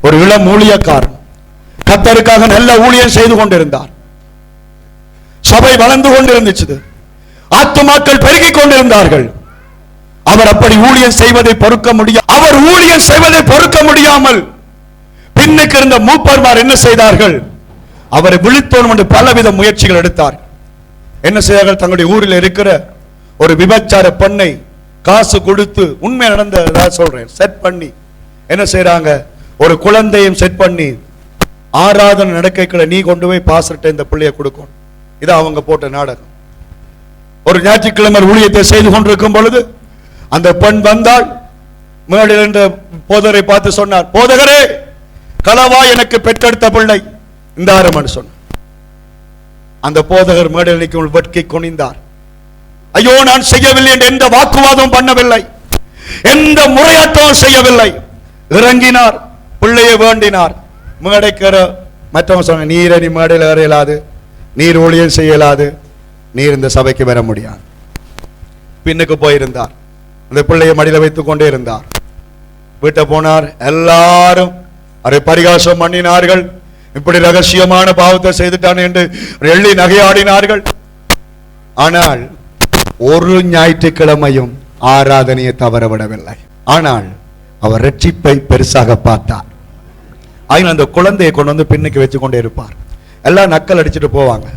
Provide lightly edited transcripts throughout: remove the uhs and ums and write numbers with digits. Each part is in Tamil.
ஒரு இளம் ஊழியக்காரன் கர்த்தருக்காக நல்ல ஊழியம் செய்து கொண்டிருந்தார். சபை வளர்ந்து கொண்டிருந்துச்சு, ஆத்துமாக்கள் பெருகிக் கொண்டிருந்தார்கள். அவர் அப்படி ஊழியம் செய்வதை பொறுக்க முடியாமல் பின்னுக்கு இருந்த மூப்பர்மார் என்ன செய்தார்கள்? அவரை விழித்தோணும் என்று பலவித முயற்சிகள் எடுத்தார். என்ன செய்தார்கள்? தங்களுடைய ஊரில் இருக்கிற ஒரு விபச்சார பெண்ணை காசு கொடுத்து, உண்மை நடந்ததா சொல்றேன், செட் பண்ணி என்ன செய்யறாங்க? ஒரு குழந்தையும் செட் பண்ணி ஆராதனை நடக்கைகளை நீ கொண்டு போய் பாஸ்டர்ட்ட இந்த பிள்ளையை கொடுக்கணும். இது அவங்க போட்ட நாடகம். ஒரு ஞாயிற்றுக்கிழமை ஊழியத்தை செய்து கொண்டிருக்கும் பொழுது அந்த பெண் வந்தால் மேடையில் இருந்த போதகரை பார்த்து சொன்னார், போதகரே, களவா எனக்கு பெற்றெடுத்த பிள்ளை இந்த ஆரம்பம் சொன்னார். அந்த போதகர் மேடையில் நிற்கும் வெட்கி குனிந்தார். ஐயோ, நான் செய்யவில்லை என்று எந்த வாக்குவாதம் பண்ணவில்லை, எந்த முறையாட்டமும் செய்யவில்லை. இறங்கினார், பிள்ளையை வேண்டினார். மேடைக்கிற மற்றவங்க சொன்ன, நீரை நீ மேடையில் ஏற இயலாது, நீர் ஊழியம் செய்ய இயலாது, நீர் இந்த சபைக்கு வர முடியாது. பின்னுக்கு போயிருந்தார். அந்த பிள்ளையை மடியில் வைத்துக் கொண்டே இருந்தார். வீட்டை போனார். எல்லாரும் அதை பரிகாசம் பண்ணினார்கள். இப்படி ரகசியமான பாவத்தை செய்துட்டான் என்று எள்ளி நகையாடினார்கள். ஆனால் ஒரு ஞாயிற்றுக்கிழமையும் ஆராதனையை தவறவிடவில்லை. ஆனால் அவர் ரட்சிப்பை பெருசாக பார்த்தார். அதனால் அந்த குழந்தையை கொண்டு வந்து பின்னுக்கு வச்சு கொண்டே இருப்பார். எல்லாம் நக்கல் அடிச்சுட்டு போவாங்க.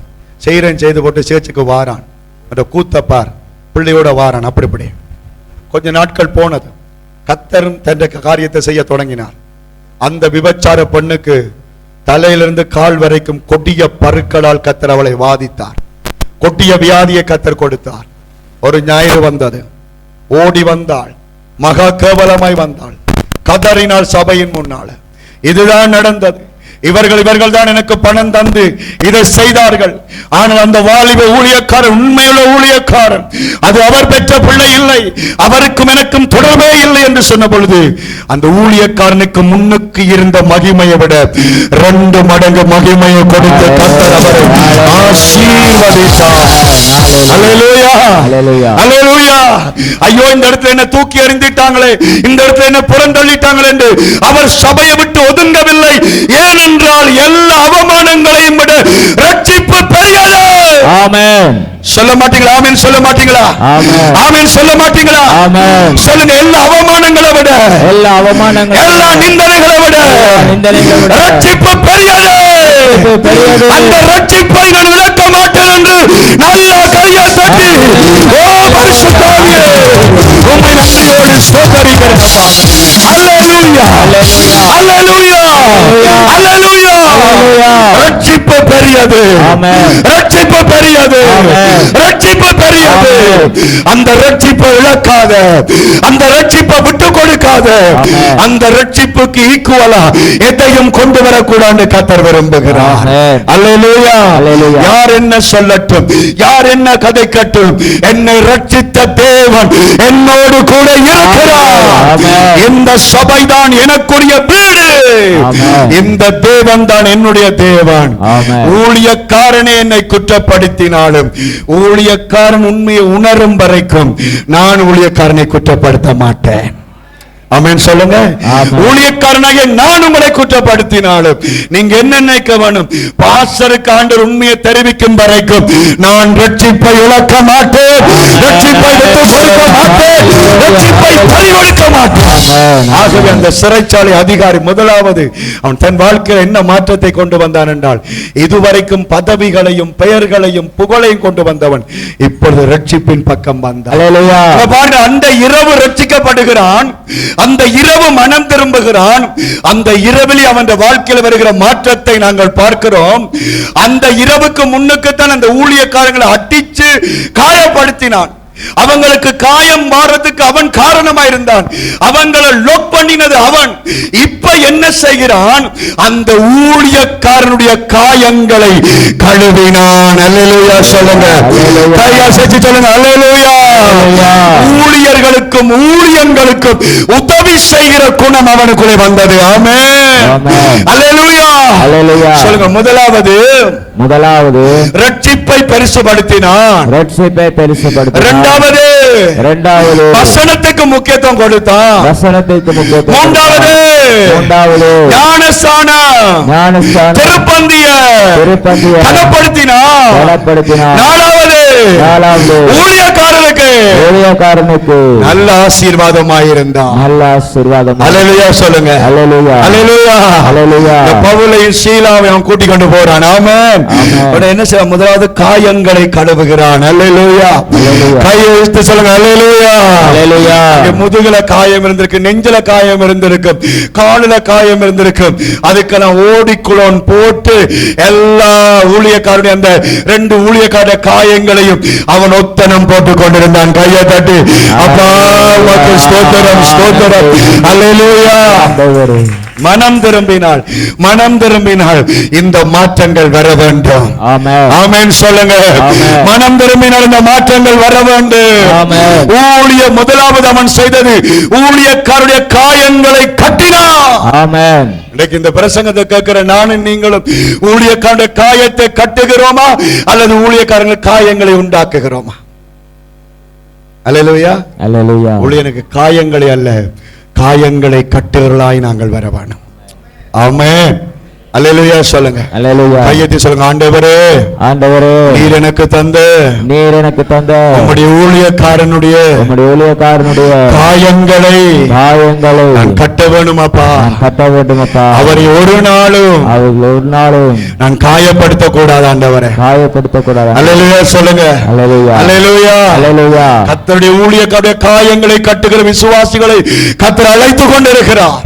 செய்து போட்டு சேர்ச்சுக்கு வாரான், அந்த கூத்தப்பார் பிள்ளையோட வாரான். அப்படி கொஞ்ச நாட்கள் போனது. கர்த்தர் தன் காரியத்தை செய்ய தொடங்கினார். அந்த விபச்சார பெண்ணுக்கு தலையிலிருந்து கால் வரைக்கும் கொடிய பருக்களால் கர்த்தர் அவளை வாதித்தார். கொடிய வியாதியை கர்த்தர் கொடுத்தார். ஒரு ஞாயிறு வந்தது. ஓடி வந்தாள், மகா கேவலமாய் வந்தாள், கதறினாள் சபையின் முன்னால. இதுதான் நடந்தது. இவர்கள் தான் எனக்கு பணம் தந்து இதை செய்தார்கள். ஆனால் அந்த வாலிப ஊழியக்காரன் உண்மையுள்ள ஊழியக்காரன், அது அவர் பெற்ற பிள்ளை இல்லை, அவருக்கும் எனக்கும் தொடர்பே இல்லை என்று சொன்ன பொழுது அந்த ஊழியக்காரனுக்கு முன்னுக்கு இருந்த மகிமையை விட 2 மடங்கு மகிமையை கொடுத்த கர்த்தர் அவரை ஆசீர்வதித்தார். அல்லேலூயா, அல்லேலூயா. ஐயோ, இந்த இடத்துல என்ன தூக்கி எறிந்துட்டாங்களே, இந்த இடத்துல என்ன புறந்தள்ளிட்டாங்களே என்று அவர் சபையை விட்டு ஒதுங்கவில்லை. ஏனென்றால் எல்லா அவமானங்களையும் விட ரட்சிப்பு பெரியது. ஆமென். சொல்ல மாட்டீங்களா? ஆமென் சொல்ல மாட்டீங்களா? ஆமென் சொல்ல மாட்டீங்களா? ஆமென் சொல்லுங்க. எல்லா அவமானங்களை விட, எல்லா நிந்தனைகளை விட ரட்சிப்பு பெரியது. அந்த ரட்சிப்பை நான் விளக்க மாட்டேன் என்று நல்ல கையை தட்டி, ஓ பரிசுத்தாவியே, உம்மை நன்றியோடு ஸ்தோத்திரிக்கிறேன். அல்லேலூயா, அல்லேலூயா, அல்லேலூயா. ரட்சிப்பு பெரியது, ரட்சிப்பு பெரியது, ரட்சிப்பு பெரியது. அந்த ரட்சிப்பை இழக்காத, அந்த ரட்சிப்பை விட்டு கொடுக்காத, அந்த ரட்சிப்புக்கு ஈக்குவலா எதையும் கொண்டு வரக்கூடாது கர்த்தர் விரும்புகிறார். அல்லேலூயா. யார் என்ன சொல்லட்டும், யார் என்ன கதைக்கட்டும், என்னை ரட்சித்த தேவன் என்னோடு கூட இருக்கிறார். இந்த சபைதான் எனக்குரிய வீடு, இந்த தேவன் தான் என்னுடைய தேவன். ஊழியக்காரனே என்னை குற்றப்படுத்தினாலும் ஊழியக்காரன் உண்மையை உணரும் வரைக்கும் நான் ஊழியக்காரனை குற்றப்படுத்த மாட்டேன். ஆமென் சொல்லுங்க. ஊழியக்காரனாக நான் உங்களை குற்றப்படுத்தினாலும் நீங்க என்ன நினைக்க வேணும்? பாஸ்டருக்கு ஆண்டவர் உண்மையை தெரிவிக்கும் வரைக்கும் நான் ரட்சிப்பை இழக்க மாட்டேன், ரட்சிப்பை விட்டு கொடுக்க மாட்டேன், ரட்சிப்பை பறிகொடுக்க மாட்டேன். ஆகவே அந்த சிறைச்சாலை அதிகாரி முதலாவது அவன் தன் வாழ்க்கையில் என்ன மாற்றத்தை கொண்டு வந்தான் என்றால், இதுவரைக்கும் பதவிகளையும் பெயர்களையும் புகழையும் கொண்டு வந்தவன் இப்பொழுது ரட்சிப்பின் பக்கம் வந்தான். அந்த இரவு ரட்சிக்கப்படுகிறான், அந்த இரவு மனம் திரும்புகிறான். அந்த இரவில் அவன் வாழ்க்கையில் வருகிற மாற்றத்தை நாங்கள் பார்க்கிறோம். அந்த இரவுக்கு முன்னுக்குத்தான் அந்த ஊழியக்காரங்களை அடிச்சு காயப்படுத்தினான். அவங்களுக்கு காயம் மாறதுக்கு அவன் காரணமாயிருந்தான். அவங்களை லொக் பண்ணினது அவன். இப்ப என்ன செய்கிறான்? அந்த ஊழியக்காரனுடைய காயங்களை கழுவினான். அல்லேலூயா சொல்லுங்க. கையா செஞ்சு சொல்லுங்க. அல்லேலூயா. ஊழியர்களுக்கும் ஊழியங்களுக்கும் உதவி செய்கிற குணம் அவனுக்குள்ளே வந்தது. ஆமென். அல்லேலூயா. சொல்லுங்க. முதலாவது ரட்சிப்பை பெருசுபடுத்தினான். இரண்டாவது வசனத்துக்கு முக்கியத்துவம் கொடுத்தான். மூன்றாவது ஞானஸ்நானம் திருப்பந்திய கனப்படுத்தினான். நாலாவது ஊழியக்காரனுக்கு நல்ல ஆசீர்வாதமாயிருந்தான். அல்லேலூயா சொல்லுங்க. அல்லேலூயா. பவுலையும் சீலாவையும் கூட்டிக் கொண்டு போறான். ஆமென். என்ன செய்ய? முதலாவது காயங்களை கழுவுகிறான். அல்லேலூயா. கையை வைத்து சொல்லுங்க. அல்லேலூயா. முதுகுல காயம் இருந்திருக்கு, நெஞ்சில காயம் இருந்திருக்கு, காலில காயம் இருந்திருக்கு. அதுக்கெல்லாம் ஓடிக்குளோன் போட்டு எல்லா ஊழியக்காரனுடைய அந்த 2 ஊழியக்கார காயங்களையும் அவன் ஒத்தனம் போட்டுக் கொண்டிருந்தான். கையை தட்டி அப்பா ஸ்தோத்திரம் ஸ்தோத்திரம். அல்லேலூயா. மனம் திரும்பினால் இந்த மாற்றங்கள் வர வேண்டும். ஆமென் சொல்லுங்க. மனம் திரும்பினால் இந்த மாற்றங்கள் வர வேண்டும். முதலாவது அவன் செய்தது ஊழியக்காரருடைய காயங்களை கட்டினான். ஆமென். இன்னைக்கு இந்த பிரசங்கத்தை கேட்கிற நானும் நீங்களும் ஊழியக்காரருடைய காயத்தை கட்டுகிறோமா அல்லது ஊழியக்காரர்கள் காயங்களை உண்டாக்குகிறோமா? அல்லேலூயா. ஊழியனுக்கு காயங்களை அல்ல, காயங்களை கட்டுகிறவர்களாய் நாங்கள் வர வேண்டும். ஆமென். அல்லேலூயா சொல்லுங்க. கையெத்தி சொல்லுங்க. ஆண்டவரே நீர் எனக்கு தந்த உம்முடைய ஊழியக்காரனுடைய காயங்களை நான் கட்ட வேண்டுமாப்பா. அவரை ஒரு நாளும் நான் காயப்படுத்த கூடாது. ஆண்டவரே அல்லேலூயா சொல்லுங்க. அல்லேலூயா. கர்த்தருடைய ஊழியக்காரருடைய காயங்களை கட்டுகிற விசுவாசிகளை கர்த்தர் அழைத்துக் கொண்டிருக்கிறார்.